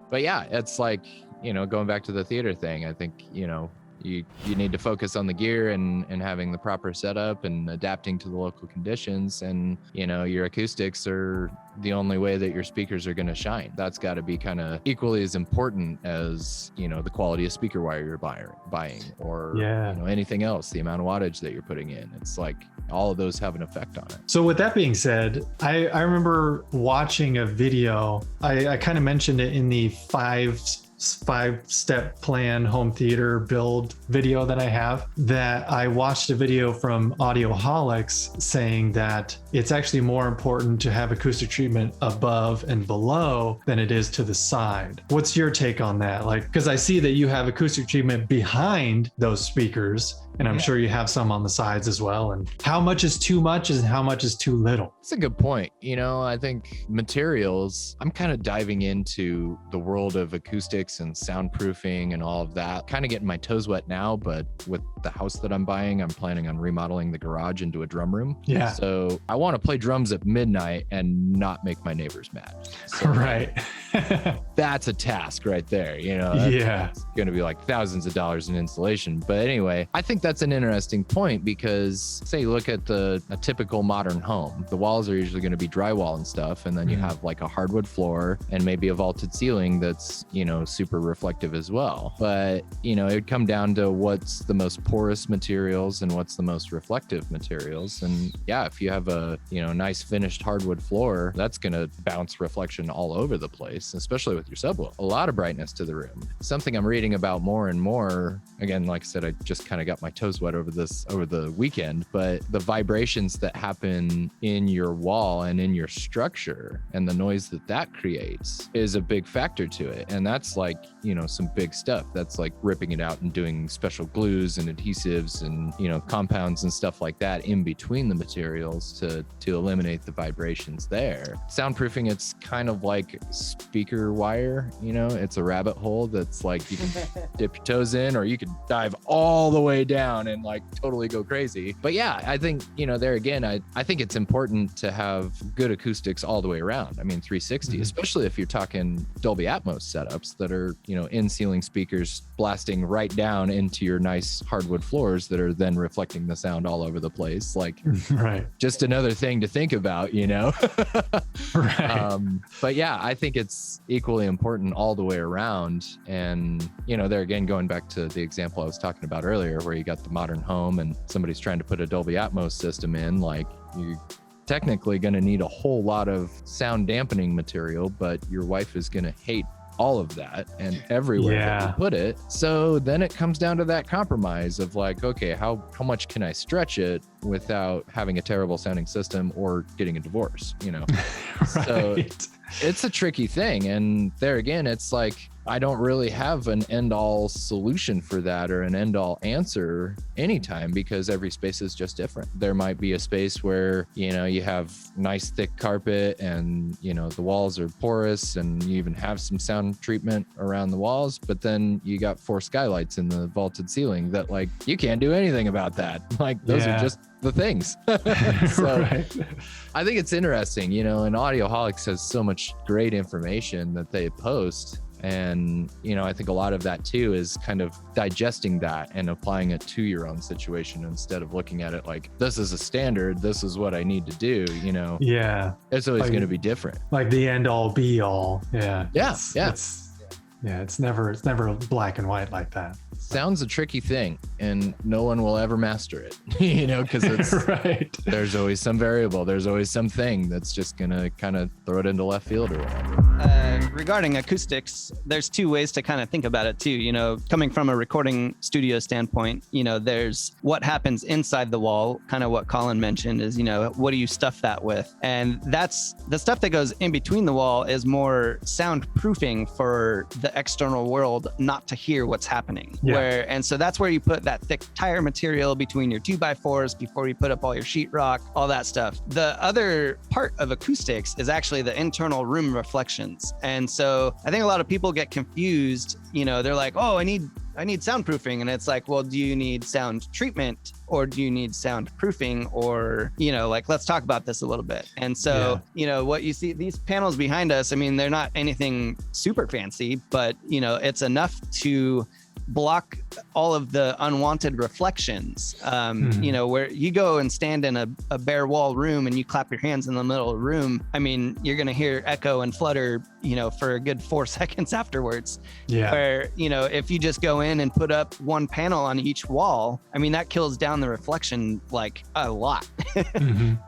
But yeah, it's like, going back to the theater thing, I think, you need to focus on the gear and having the proper setup and adapting to the local conditions. And, your acoustics are the only way that your speakers are going to shine. That's got to be kind of equally as important as, the quality of speaker wire you're buying or, anything else, the amount of wattage that you're putting in. It's like all of those have an effect on it. So with that being said, I remember watching a video. I kind of mentioned it in the five-step plan home theater build video that I have, that I watched a video from Audioholics saying that it's actually more important to have acoustic treatment above and below than it is to the side. What's your take on that? Like, because I see that you have acoustic treatment behind those speakers, and I'm sure you have some on the sides as well. And how much is too much and how much is too little? That's a good point. I think materials, I'm kind of diving into the world of acoustics and soundproofing and all of that. Kind of getting my toes wet now, but with the house that I'm buying, I'm planning on remodeling the garage into a drum room. Yeah. So I want to play drums at midnight and not make my neighbors mad. So right. That's a task right there. It's going to be like thousands of dollars in installation. But anyway, I think that's an interesting point because say you look at a typical modern home, the walls are usually going to be drywall and stuff. And then you have like a hardwood floor and maybe a vaulted ceiling that's, super reflective as well. But, it would come down to what's the most porous materials and what's the most reflective materials. And yeah, if you have a, nice finished hardwood floor, that's going to bounce reflection all over the place, especially with your subwoofer. A lot of brightness to the room. Something I'm reading about more and more, again, like I said, I just kind of got my toes wet over the weekend, but the vibrations that happen in your wall and in your structure and the noise that creates is a big factor to it. And that's like, some big stuff. That's like ripping it out and doing special glues and adhesives and, compounds and stuff like that in between the materials to eliminate the vibrations there. Soundproofing, it's kind of like speaker wire, it's a rabbit hole that's like you can dip your toes in or you could dive all the way down and like totally go crazy. But yeah, I think, there again, I think it's important to have good acoustics all the way around. I mean, 360, especially if you're talking Dolby Atmos setups that are, in-ceiling speakers blasting right down into your nice hardwood floors that are then reflecting the sound all over the place. Like, right. Just another thing to think about, Right. But yeah, I think it's equally important all the way around. And, there again, going back to the example I was talking about earlier, where you got the modern home and somebody's trying to put a Dolby Atmos system in, like you're technically going to need a whole lot of sound dampening material, but your wife is going to hate all of that and everywhere that you put it. So then it comes down to that compromise of like, okay, how much can I stretch it without having a terrible sounding system or getting a divorce, Right. So it's a tricky thing. And there again, it's like, I don't really have an end-all solution for that or an end-all answer anytime because every space is just different. There might be a space where, you have nice thick carpet and, the walls are porous and you even have some sound treatment around the walls, but then you got 4 skylights in the vaulted ceiling that like, you can't do anything about that. Like those are just the things. So right. I think it's interesting, and Audioholics has so much great information that they post. And, I think a lot of that too is kind of digesting that and applying it to your own situation instead of looking at it like, this is a standard, this is what I need to do, Yeah. It's always Like, going to be different. Like the end all be all. Yeah. It's never black and white like that. Sound's a tricky thing and no one will ever master it, because it's right. There's always some variable. There's always something that's just going to kind of throw it into left field or whatever. Regarding acoustics, there's 2 ways to kind of think about it too. Coming from a recording studio standpoint, there's what happens inside the wall, kind of what Colin mentioned is, what do you stuff that with? And that's the stuff that goes in between the wall is more soundproofing for the external world not to hear what's happening. Yeah. And so that's where you put that thick tire material between your 2x4s before you put up all your sheetrock, all that stuff. The other part of acoustics is actually the internal room reflections. And so I think a lot of people get confused. They're like, oh, I need I need soundproofing. And it's like, well, do you need sound treatment or do you need soundproofing? Or, you know, like, let's talk about this a little bit. And so, you know, what you see, these panels behind us, I mean, they're not anything super fancy, but, you know, it's enough to block all of the unwanted reflections. You know, where you go and stand in a bare wall room and you clap your hands in the middle of the room, I mean, you're going to hear echo and flutter, you know, for a good 4 seconds afterwards. Yeah. Where, you know, if you just go in and put up one panel on each wall, I mean, that kills down the reflection like a lot.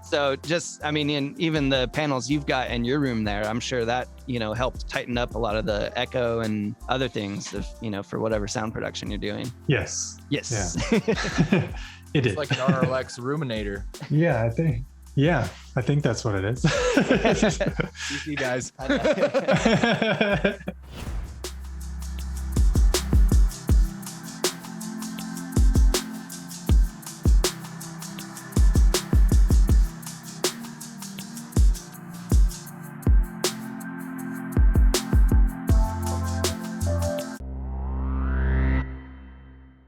So just, I mean, in even the panels you've got in your room there, I'm sure that, you know, helped tighten up a lot of the echo and other things, if, you know, for whatever sound production you're doing. Yes. Yes. Yeah. It is. It's like an RLX Ruminator. Yeah, I think that's what it is. See you guys.